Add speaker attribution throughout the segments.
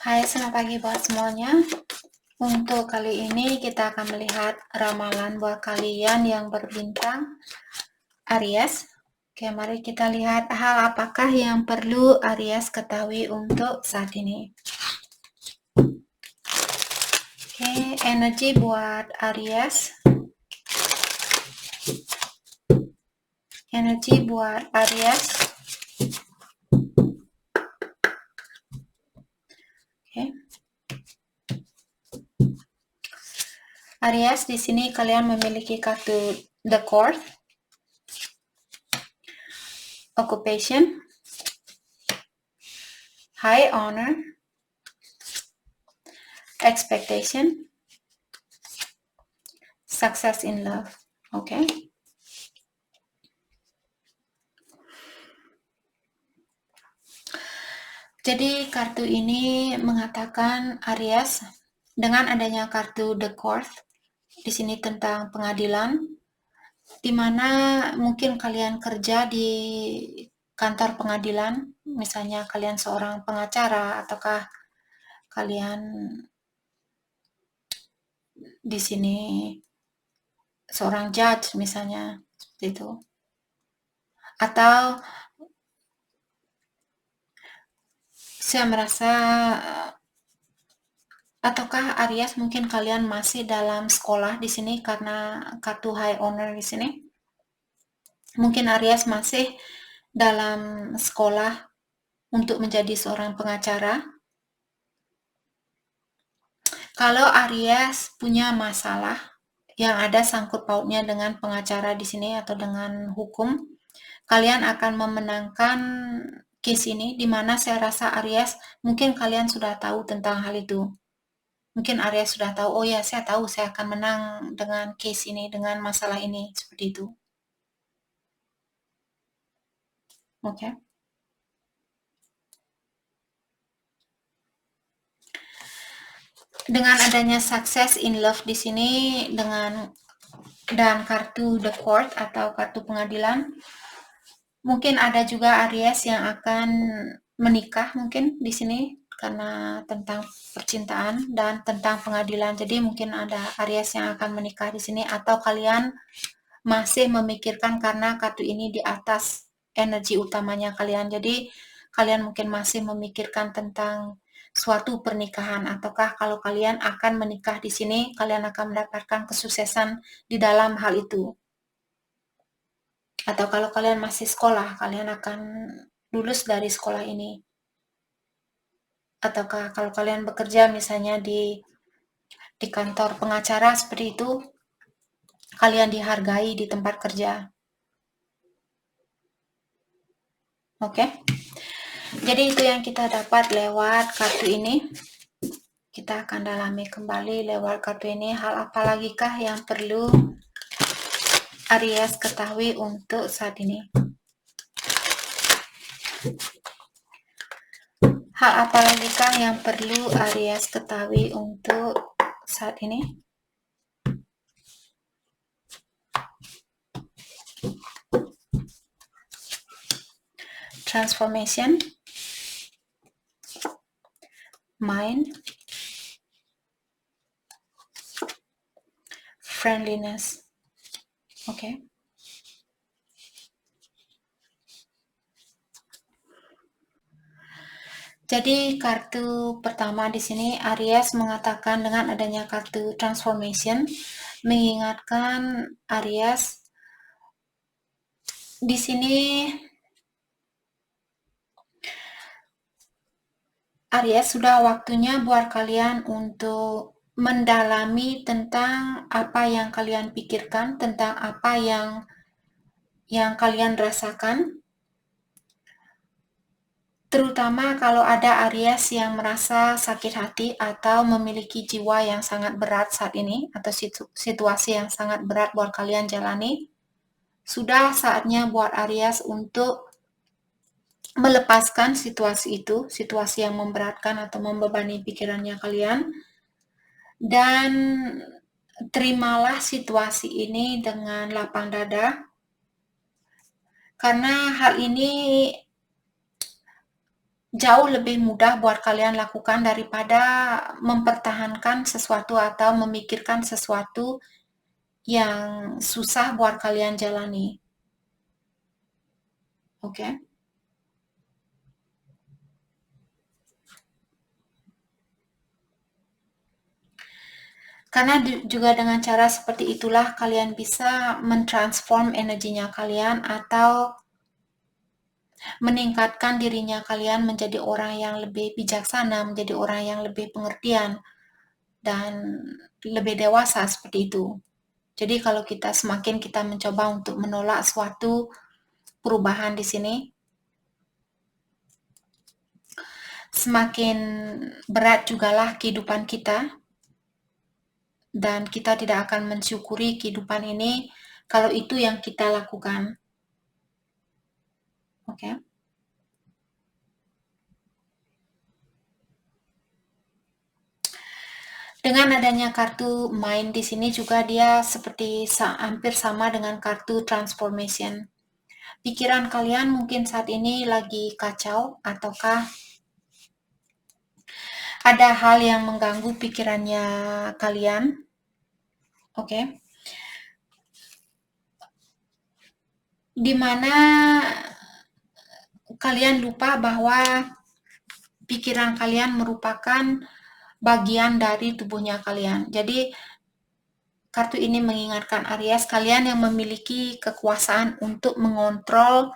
Speaker 1: Hai, selamat pagi buat semuanya. Untuk kali ini kita akan melihat ramalan buat kalian yang berbintang Aries. Oke, mari kita lihat hal apakah yang perlu Aries ketahui untuk saat ini. Oke, energi buat Aries. Energi buat Aries. Oke. Aries, di sini kalian memiliki kartu The Court, Occupation, High Honor, Expectation, Success in Love. Oke. Jadi kartu ini mengatakan Aries dengan adanya kartu The Court di sini tentang pengadilan, di mana mungkin kalian kerja di kantor pengadilan, misalnya kalian seorang pengacara ataukah kalian di sini seorang judge misalnya seperti itu. Atau saya merasa ataukah Aries mungkin kalian masih dalam sekolah di sini karena kartu High Honor di sini. Mungkin Aries masih dalam sekolah untuk menjadi seorang pengacara. Kalau Aries punya masalah yang ada sangkut pautnya dengan pengacara di sini atau dengan hukum, kalian akan memenangkan case ini, di mana saya rasa Aries mungkin kalian sudah tahu tentang hal itu. Mungkin Aries sudah tahu, oh ya saya tahu saya akan menang dengan case ini, dengan masalah ini, seperti itu. Oke. Dengan adanya success in love di sini dan kartu The Court atau kartu pengadilan, mungkin ada juga Aries yang akan menikah mungkin di sini karena tentang percintaan dan tentang pengadilan. Jadi mungkin ada Aries yang akan menikah di sini, atau kalian masih memikirkan karena kartu ini di atas energi utamanya kalian. Jadi kalian mungkin masih memikirkan tentang suatu pernikahan, ataukah kalau kalian akan menikah di sini, kalian akan mendapatkan kesuksesan di dalam hal itu. Atau kalau kalian masih sekolah, kalian akan lulus dari sekolah ini. Ataukah kalau kalian bekerja misalnya di kantor pengacara seperti itu, kalian dihargai di tempat kerja. Oke. Jadi itu yang kita dapat lewat kartu ini. Kita akan dalami kembali lewat kartu ini. Hal apa lagi kah yang perlu Aries ketahui untuk saat ini? Hal apa lagi kah yang perlu Aries ketahui untuk saat ini? Transformation, mind, friendliness. Oke. Jadi kartu pertama di sini Aries mengatakan dengan adanya kartu transformation mengingatkan Aries di sini Aries sudah waktunya buat kalian untuk mendalami tentang apa yang kalian pikirkan, tentang apa yang kalian rasakan. Terutama kalau ada Aries yang merasa sakit hati atau memiliki jiwa yang sangat berat saat ini, atau situasi yang sangat berat buat kalian jalani, sudah saatnya buat Aries untuk melepaskan situasi itu, situasi yang memberatkan atau membebani pikirannya kalian, dan terimalah situasi ini dengan lapang dada, karena hal ini jauh lebih mudah buat kalian lakukan daripada mempertahankan sesuatu atau memikirkan sesuatu yang susah buat kalian jalani. Oke? Karena juga dengan cara seperti itulah kalian bisa mentransform energinya kalian atau meningkatkan dirinya kalian menjadi orang yang lebih bijaksana, menjadi orang yang lebih pengertian, dan lebih dewasa seperti itu. Jadi kalau semakin kita mencoba untuk menolak suatu perubahan di sini, semakin berat jugalah kehidupan kita, dan kita tidak akan mensyukuri kehidupan ini kalau itu yang kita lakukan. Oke? Dengan adanya kartu Mind di sini juga dia seperti hampir sama dengan kartu Transformation. Pikiran kalian mungkin saat ini lagi kacau, ataukah ada hal yang mengganggu pikirannya kalian. Oke? Dimana kalian lupa bahwa pikiran kalian merupakan bagian dari tubuhnya kalian. Jadi kartu ini mengingatkan Aries, kalian yang memiliki kekuasaan untuk mengontrol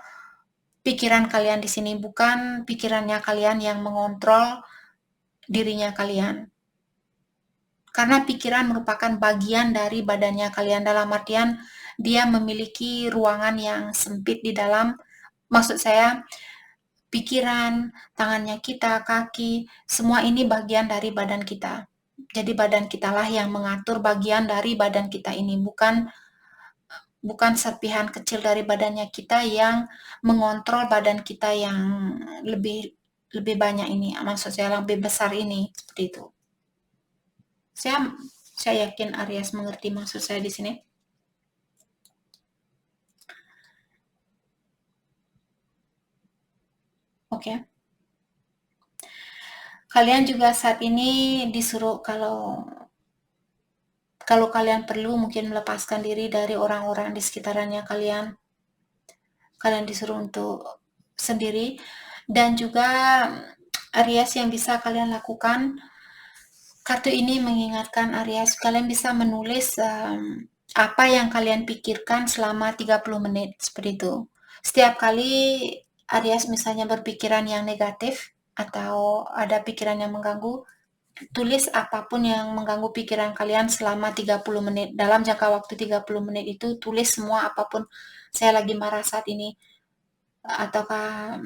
Speaker 1: pikiran kalian di sini, bukan pikirannya kalian yang mengontrol dirinya kalian. Karena pikiran merupakan bagian dari badannya kalian, dalam artian dia memiliki ruangan yang sempit di dalam, maksud saya pikiran, tangannya kita, kaki, semua ini bagian dari badan kita. Jadi badan kitalah yang mengatur bagian dari badan kita ini, bukan serpihan kecil dari badannya kita yang mengontrol badan kita yang lebih lebih banyak ini, maksud saya lebih besar ini, seperti itu. Saya saya yakin Aries mengerti maksud saya di sini. Oke. Kalian juga saat ini disuruh kalau kalian perlu mungkin melepaskan diri dari orang-orang di sekitarannya kalian. Kalian disuruh untuk sendiri, dan juga Aries yang bisa kalian lakukan, kartu ini mengingatkan Aries, kalian bisa menulis apa yang kalian pikirkan selama 30 menit, seperti itu. Setiap kali Aries misalnya berpikiran yang negatif atau ada pikiran yang mengganggu, tulis apapun yang mengganggu pikiran kalian selama 30 menit. Dalam jangka waktu 30 menit itu tulis semua apapun. Saya lagi marah saat ini, ataukah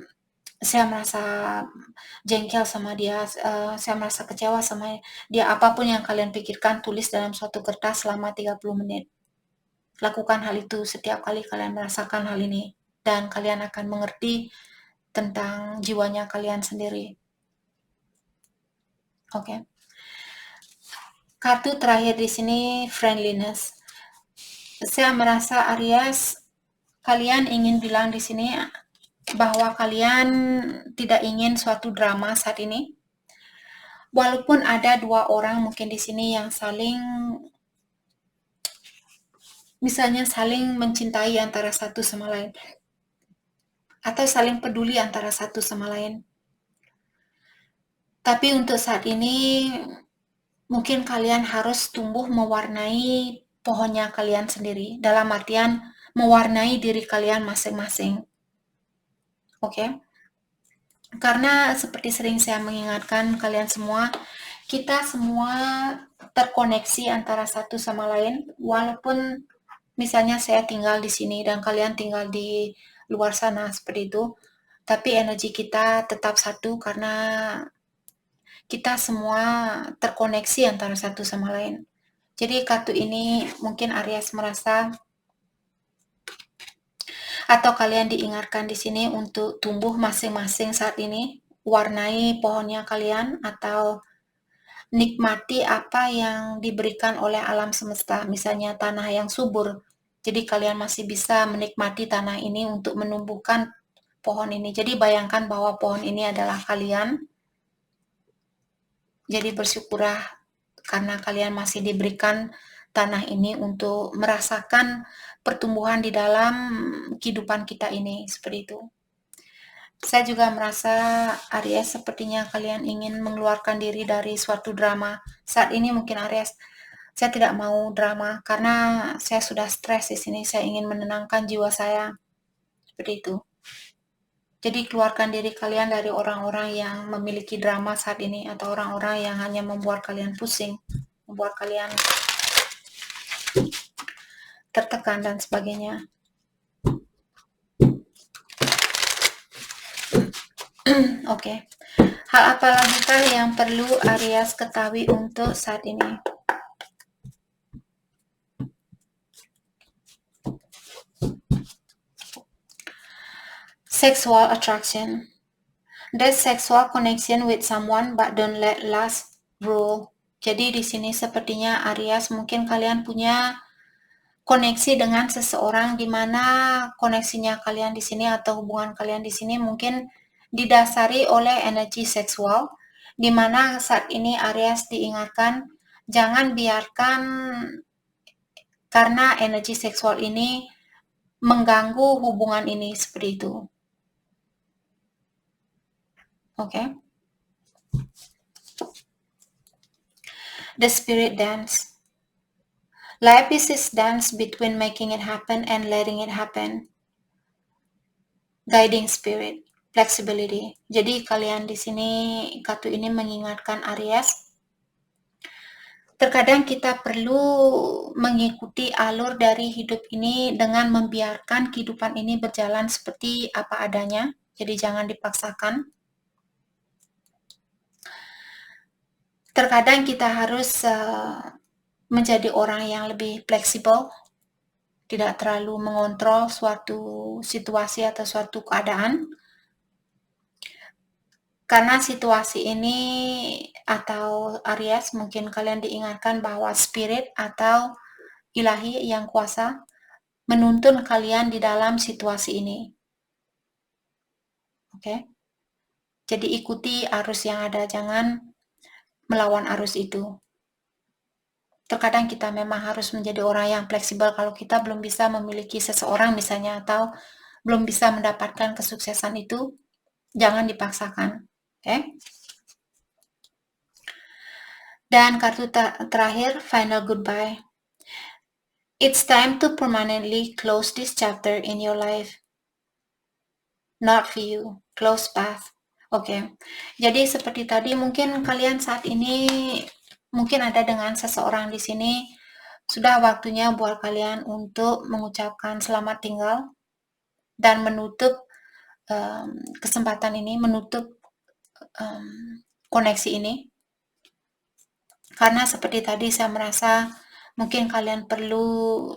Speaker 1: saya merasa jengkel sama dia, saya merasa kecewa sama dia, apapun yang kalian pikirkan tulis dalam suatu kertas selama 30 menit. Lakukan hal itu setiap kali kalian merasakan hal ini, dan kalian akan mengerti tentang jiwanya kalian sendiri. Oke. Kartu terakhir di sini friendliness. Saya merasa Aries, kalian ingin bilang di sini bahwa kalian tidak ingin suatu drama saat ini. Walaupun ada dua orang mungkin di sini yang misalnya saling mencintai antara satu sama lain, atau saling peduli antara satu sama lain. Tapi untuk saat ini mungkin kalian harus tumbuh mewarnai pohonnya kalian sendiri, dalam artian mewarnai diri kalian masing-masing. Oke? Karena seperti sering saya mengingatkan kalian semua, kita semua terkoneksi antara satu sama lain, walaupun misalnya saya tinggal di sini dan kalian tinggal di luar sana seperti itu, tapi energi kita tetap satu karena kita semua terkoneksi antara satu sama lain. Jadi kartu ini mungkin Aries merasa, atau kalian diingatkan di sini untuk tumbuh masing-masing saat ini, warnai pohonnya kalian atau nikmati apa yang diberikan oleh alam semesta, misalnya tanah yang subur. Jadi kalian masih bisa menikmati tanah ini untuk menumbuhkan pohon ini. Jadi bayangkan bahwa pohon ini adalah kalian. Jadi bersyukurlah karena kalian masih diberikan tanah ini untuk merasakan pertumbuhan di dalam kehidupan kita ini, seperti itu. Saya juga merasa Aries sepertinya kalian ingin mengeluarkan diri dari suatu drama. Saat ini mungkin Aries, saya tidak mau drama karena saya sudah stres di sini. Saya ingin menenangkan jiwa saya. Seperti itu. Jadi keluarkan diri kalian dari orang-orang yang memiliki drama saat ini atau orang-orang yang hanya membuat kalian pusing, membuat kalian tertekan dan sebagainya. Oke. Hal apa lagi kah yang perlu Aries ketahui untuk saat ini? Sexual attraction. There's sexual connection with someone but don't let lust rule. Jadi di sini sepertinya Aries mungkin kalian punya koneksi dengan seseorang di mana koneksinya kalian di sini atau hubungan kalian di sini mungkin didasari oleh energi seksual, di mana saat ini Aries diingatkan jangan biarkan karena energi seksual ini mengganggu hubungan ini, seperti itu. Oke. The spirit dance. Life is this dance between making it happen and letting it happen. Guiding spirit, flexibility. Jadi kalian di sini kartu ini mengingatkan Aries. Terkadang kita perlu mengikuti alur dari hidup ini dengan membiarkan kehidupan ini berjalan seperti apa adanya. Jadi jangan dipaksakan. Terkadang kita harus menjadi orang yang lebih fleksibel, tidak terlalu mengontrol suatu situasi atau suatu keadaan. Karena situasi ini atau Aries mungkin kalian diingatkan bahwa spirit atau ilahi yang kuasa menuntun kalian di dalam situasi ini. Oke. Jadi ikuti arus yang ada, jangan melawan arus itu. Terkadang kita memang harus menjadi orang yang fleksibel kalau kita belum bisa memiliki seseorang misalnya atau belum bisa mendapatkan kesuksesan itu, jangan dipaksakan. Oke. Dan kartu terakhir, final goodbye. It's time to permanently close this chapter in your life. Not for you. Close path. Oke. Jadi seperti tadi mungkin kalian saat ini mungkin ada dengan seseorang di sini, sudah waktunya buat kalian untuk mengucapkan selamat tinggal dan menutup kesempatan ini, menutup koneksi ini. Karena seperti tadi saya merasa mungkin kalian perlu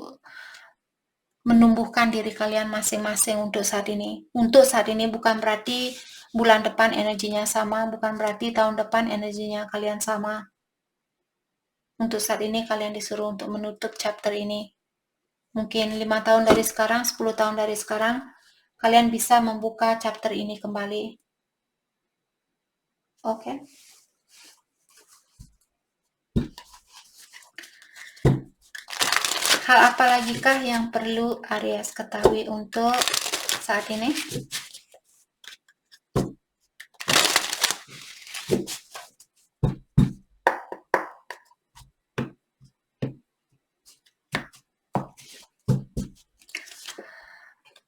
Speaker 1: menumbuhkan diri kalian masing-masing untuk saat ini. Untuk saat ini bukan berarti bulan depan energinya sama, bukan berarti tahun depan energinya kalian sama. Untuk saat ini kalian disuruh untuk menutup chapter ini. Mungkin 5 tahun dari sekarang, 10 tahun dari sekarang, kalian bisa membuka chapter ini kembali. Oke. Hal apa lagi kah yang perlu Aries ketahui untuk saat ini?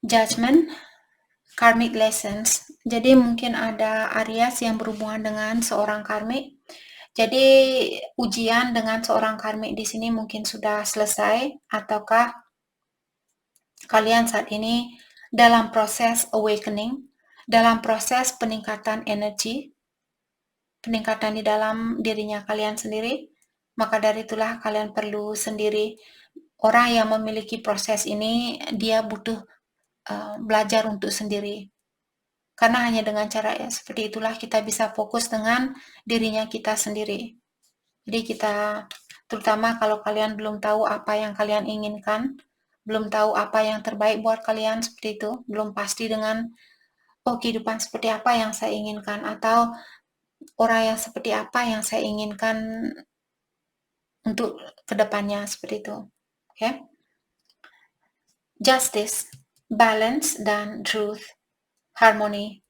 Speaker 1: Judgment, karmic lessons. Jadi mungkin ada Aries yang berhubungan dengan seorang karmik. Jadi ujian dengan seorang karmik di sini mungkin sudah selesai, ataukah kalian saat ini dalam proses awakening, dalam proses peningkatan energi, peningkatan di dalam dirinya kalian sendiri. Maka dari itulah kalian perlu sendiri. Orang yang memiliki proses ini, dia butuh belajar untuk sendiri. Karena hanya dengan cara seperti itulah kita bisa fokus dengan dirinya kita sendiri. Jadi kita, terutama kalau kalian belum tahu apa yang kalian inginkan, belum tahu apa yang terbaik buat kalian seperti itu, belum pasti dengan oh kehidupan seperti apa yang saya inginkan, atau orang yang seperti apa yang saya inginkan untuk kedepannya, seperti itu. Oke. Justice, balance, dan truth, harmony.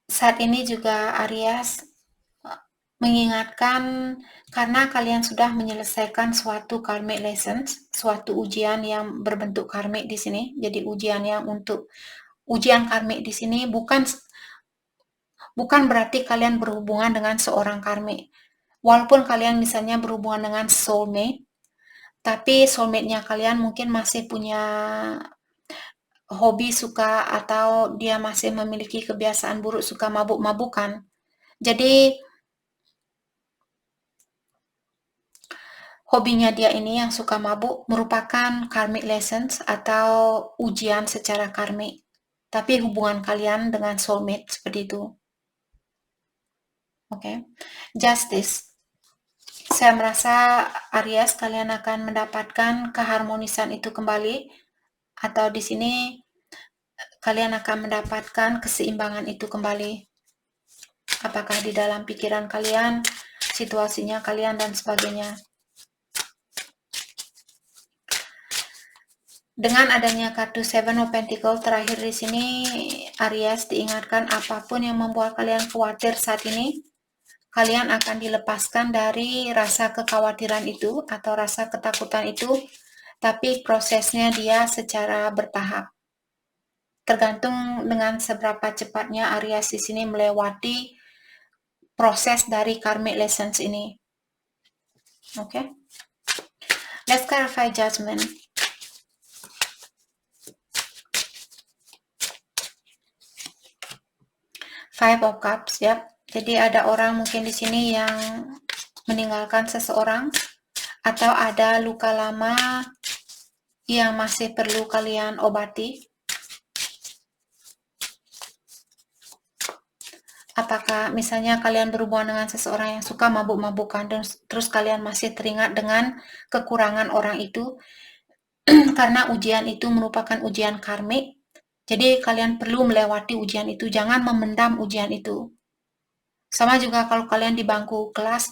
Speaker 1: Saat ini juga Aries mengingatkan karena kalian sudah menyelesaikan suatu karmic lessons, suatu ujian yang berbentuk karmic di sini. Jadi ujian karmic di sini bukan berarti kalian berhubungan dengan seorang karmic. Walaupun kalian misalnya berhubungan dengan soulmate, tapi soulmate-nya kalian mungkin masih punya hobi suka, atau dia masih memiliki kebiasaan buruk suka mabuk-mabukan. Jadi hobinya dia ini yang suka mabuk merupakan karmic lessons atau ujian secara karmic. Tapi hubungan kalian dengan soulmate seperti itu. Oke. Justice. Saya merasa Aries kalian akan mendapatkan keharmonisan itu kembali, atau di sini kalian akan mendapatkan keseimbangan itu kembali. Apakah di dalam pikiran kalian, situasinya kalian, dan sebagainya. Dengan adanya kartu Seven of Pentacles terakhir di sini, Aries diingatkan apapun yang membuat kalian khawatir saat ini, kalian akan dilepaskan dari rasa kekhawatiran itu atau rasa ketakutan itu, tapi prosesnya dia secara bertahap. Tergantung dengan seberapa cepatnya Aries di sini melewati proses dari karmic lessons ini. Oke. Let's clarify judgment. Five of Cups, ya. Jadi ada orang mungkin di sini yang meninggalkan seseorang, atau ada luka lama yang masih perlu kalian obati. Apakah misalnya kalian berhubungan dengan seseorang yang suka mabuk-mabukan, dan terus kalian masih teringat dengan kekurangan orang itu, karena ujian itu merupakan ujian karmik. Jadi kalian perlu melewati ujian itu, jangan memendam ujian itu. Sama juga kalau kalian di bangku kelas,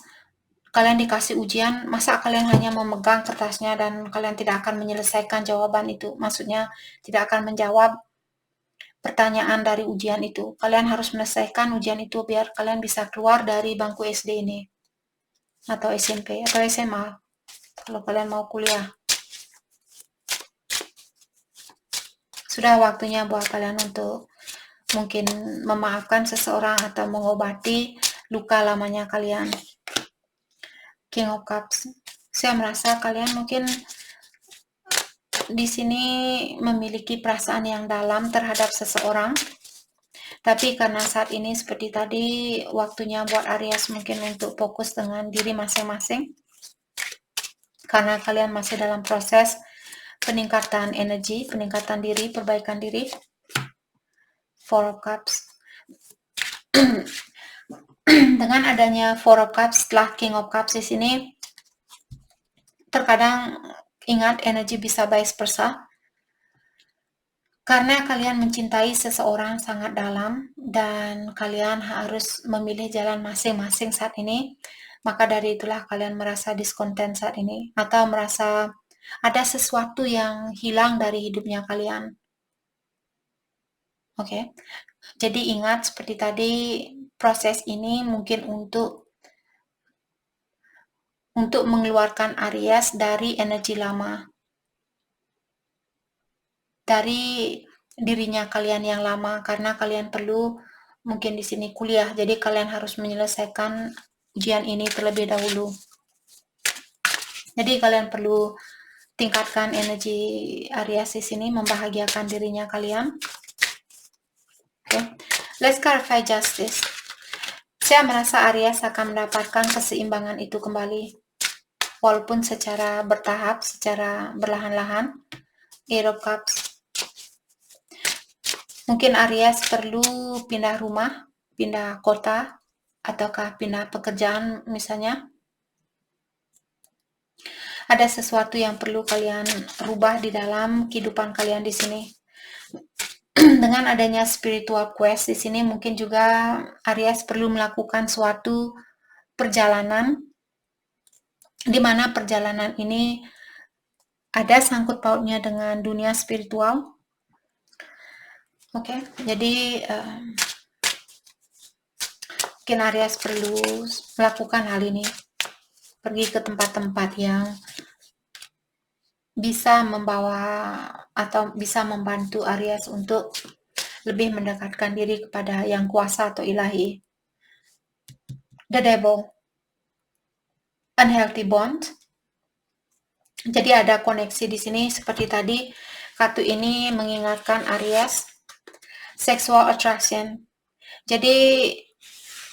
Speaker 1: kalian dikasih ujian, masa kalian hanya memegang kertasnya dan kalian tidak akan menyelesaikan jawaban itu? Maksudnya tidak akan menjawab pertanyaan dari ujian itu. Kalian harus menyelesaikan ujian itu biar kalian bisa keluar dari bangku SD ini, atau SMP, atau SMA, kalau kalian mau kuliah. Sudah waktunya buat kalian untuk mungkin memaafkan seseorang atau mengobati luka lamanya kalian. King of Cups. Saya merasa kalian mungkin di sini memiliki perasaan yang dalam terhadap seseorang. Tapi karena saat ini seperti tadi, waktunya buat Aries mungkin untuk fokus dengan diri masing-masing. Karena kalian masih dalam proses peningkatan energi, peningkatan diri, perbaikan diri. Four of Cups. Dengan adanya Four of Cups setelah King of Cups di sini, terkadang ingat energi bisa vice versa. Karena kalian mencintai seseorang sangat dalam dan kalian harus memilih jalan masing-masing saat ini, maka dari itulah kalian merasa discontent saat ini, atau merasa ada sesuatu yang hilang dari hidupnya kalian. Oke. Jadi ingat seperti tadi, proses ini mungkin untuk mengeluarkan Aries dari energi lama, dari dirinya kalian yang lama, karena kalian perlu mungkin di sini kuliah, jadi kalian harus menyelesaikan ujian ini terlebih dahulu. Jadi kalian perlu tingkatkan energi Aries di sini, membahagiakan dirinya kalian. Oke. Let's clarify justice. Saya merasa Aries akan mendapatkan keseimbangan itu kembali, walaupun secara bertahap, secara berlahan-lahan. Eight of Cups. Mungkin Aries perlu pindah rumah, pindah kota, ataukah pindah pekerjaan misalnya. Ada sesuatu yang perlu kalian rubah di dalam kehidupan kalian di sini. Dengan adanya spiritual quest di sini mungkin juga Aries perlu melakukan suatu perjalanan di mana perjalanan ini ada sangkut pautnya dengan dunia spiritual. Oke, jadi mungkin Aries perlu melakukan hal ini, pergi ke tempat-tempat yang bisa membawa atau bisa membantu Aries untuk lebih mendekatkan diri kepada yang kuasa atau ilahi. The Devil, unhealthy bond. Jadi ada koneksi di sini seperti tadi kartu ini mengingatkan Aries sexual attraction. Jadi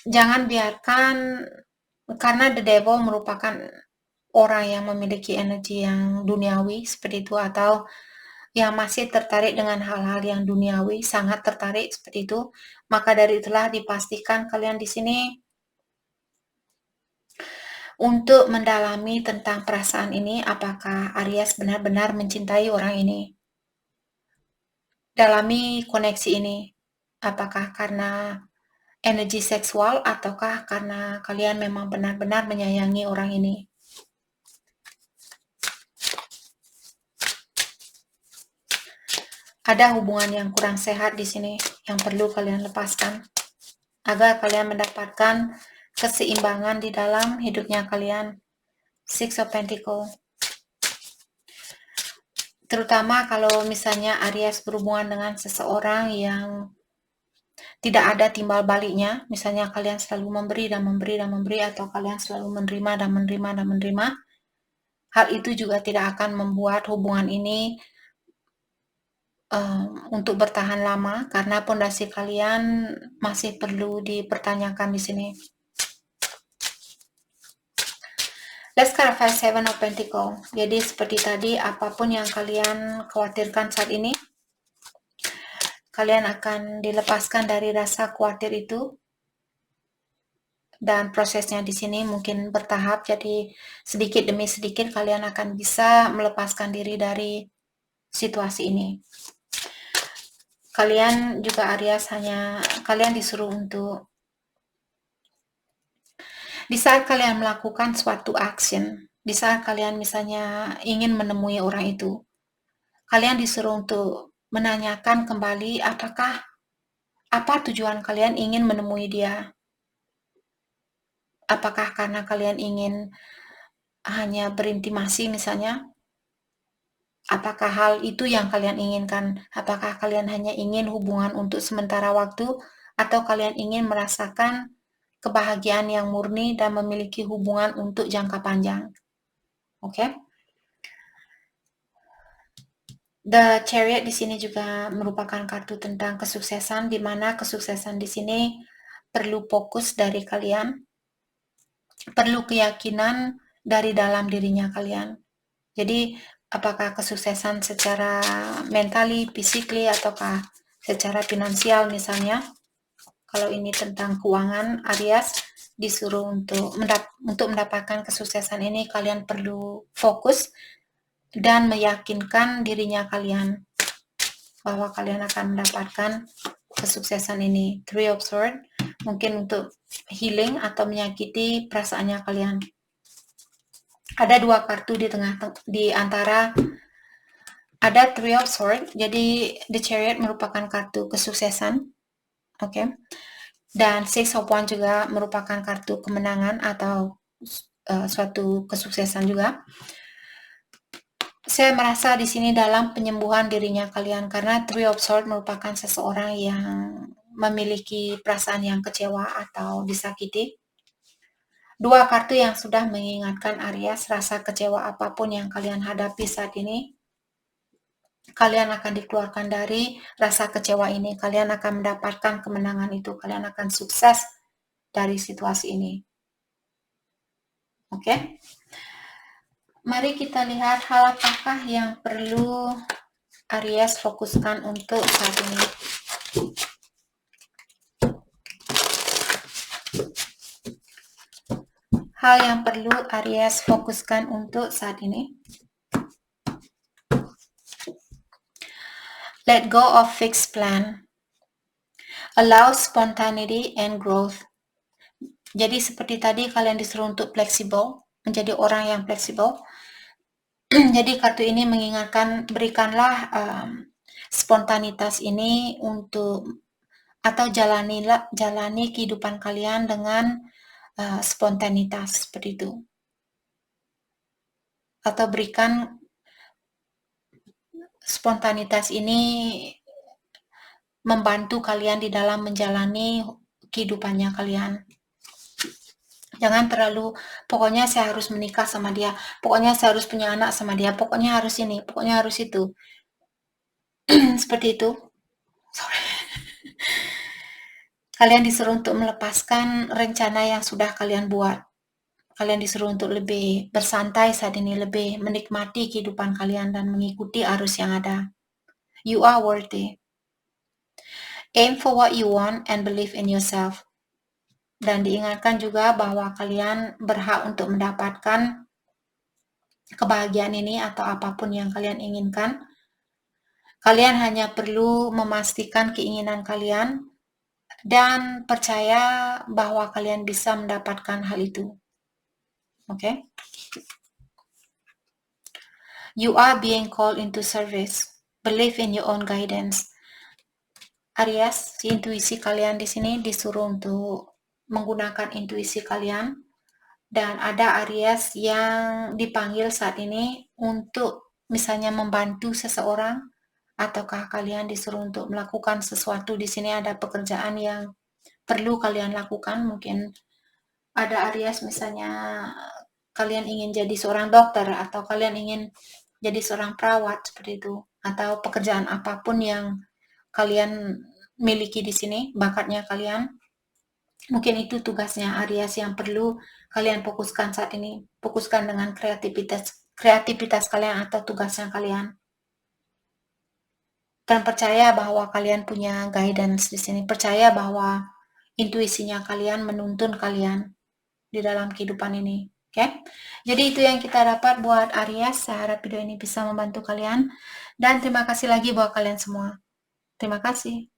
Speaker 1: jangan biarkan, karena the devil merupakan orang yang memiliki energi yang duniawi seperti itu, atau yang masih tertarik dengan hal-hal yang duniawi, sangat tertarik seperti itu. Maka dari itulah dipastikan kalian di sini untuk mendalami tentang perasaan ini, apakah Aries benar-benar mencintai orang ini. Dalami koneksi ini, apakah karena energi seksual ataukah karena kalian memang benar-benar menyayangi orang ini. Ada hubungan yang kurang sehat di sini yang perlu kalian lepaskan agar kalian mendapatkan keseimbangan di dalam hidupnya kalian. Six of Pentacles. Terutama kalau misalnya Aries berhubungan dengan seseorang yang tidak ada timbal baliknya, misalnya kalian selalu memberi dan memberi dan memberi, atau kalian selalu menerima dan menerima dan menerima, hal itu juga tidak akan membuat hubungan ini untuk bertahan lama, karena pondasi kalian masih perlu dipertanyakan di sini. Let's clarify Seven of Pentacles. Jadi seperti tadi, apapun yang kalian khawatirkan saat ini, kalian akan dilepaskan dari rasa khawatir itu. Dan prosesnya di sini mungkin bertahap, jadi sedikit demi sedikit kalian akan bisa melepaskan diri dari situasi ini. Kalian juga Aries kalian disuruh untuk di saat kalian melakukan suatu action, di saat kalian misalnya ingin menemui orang itu, kalian disuruh untuk menanyakan kembali apa tujuan kalian ingin menemui dia. Apakah karena kalian ingin hanya berintimasi misalnya? Apakah hal itu yang kalian inginkan? Apakah kalian hanya ingin hubungan untuk sementara waktu, atau kalian ingin merasakan kebahagiaan yang murni dan memiliki hubungan untuk jangka panjang? Oke. The Chariot di sini juga merupakan kartu tentang kesuksesan, di mana kesuksesan di sini perlu fokus dari kalian, perlu keyakinan dari dalam dirinya kalian. Jadi apakah kesuksesan secara mentally, physically, ataukah secara finansial misalnya. Kalau ini tentang keuangan, Aries disuruh untuk mendapatkan kesuksesan ini, kalian perlu fokus dan meyakinkan dirinya kalian bahwa kalian akan mendapatkan kesuksesan ini. Three of Swords, mungkin untuk healing atau menyakiti perasaannya kalian. Ada dua kartu di antara, ada Three of Swords, jadi The Chariot merupakan kartu kesuksesan. Oke. Dan Six of Wands juga merupakan kartu kemenangan atau suatu kesuksesan juga. Saya merasa di sini dalam penyembuhan dirinya kalian, karena Three of Swords merupakan seseorang yang memiliki perasaan yang kecewa atau disakiti. Dua kartu yang sudah mengingatkan Aries, rasa kecewa apapun yang kalian hadapi saat ini, kalian akan dikeluarkan dari rasa kecewa ini. Kalian akan mendapatkan kemenangan itu. Kalian akan sukses dari situasi ini. Oke. Mari kita lihat hal apakah yang perlu Aries fokuskan untuk saat ini. Hal yang perlu Aries fokuskan untuk saat ini. Let go of fixed plan. Allow spontaneity and growth. Jadi seperti tadi kalian disuruh untuk fleksibel, menjadi orang yang fleksibel. Jadi kartu ini mengingatkan berikanlah spontanitas ini untuk atau jalani kehidupan kalian dengan spontanitas seperti itu. Atau berikan spontanitas ini membantu kalian di dalam menjalani kehidupannya kalian. Jangan terlalu, pokoknya saya harus menikah sama dia, pokoknya saya harus punya anak sama dia, pokoknya harus ini, pokoknya harus itu. Seperti itu. Sorry. Kalian disuruh untuk melepaskan rencana yang sudah kalian buat. Kalian disuruh untuk lebih bersantai saat ini, lebih menikmati kehidupan kalian dan mengikuti arus yang ada. You are worthy. Aim for what you want and believe in yourself. Dan diingatkan juga bahwa kalian berhak untuk mendapatkan kebahagiaan ini atau apapun yang kalian inginkan. Kalian hanya perlu memastikan keinginan kalian dan percaya bahwa kalian bisa mendapatkan hal itu. Okay? You are being called into service. Believe in your own guidance. Aries, si intuisi kalian di sini disuruh untuk menggunakan intuisi kalian, dan ada Aries yang dipanggil saat ini untuk misalnya membantu seseorang, ataukah kalian disuruh untuk melakukan sesuatu. Di sini ada pekerjaan yang perlu kalian lakukan. Mungkin ada Aries misalnya kalian ingin jadi seorang dokter, atau kalian ingin jadi seorang perawat seperti itu, atau pekerjaan apapun yang kalian miliki di sini, bakatnya kalian. Mungkin itu tugasnya Aries yang perlu kalian fokuskan saat ini. Fokuskan dengan kreativitas kalian atau tugasnya kalian. Dan percaya bahwa kalian punya guidance di sini. Percaya bahwa intuisinya kalian menuntun kalian di dalam kehidupan ini. Oke? Jadi itu yang kita dapat buat Aries. Saya harap video ini bisa membantu kalian. Dan terima kasih lagi buat kalian semua. Terima kasih.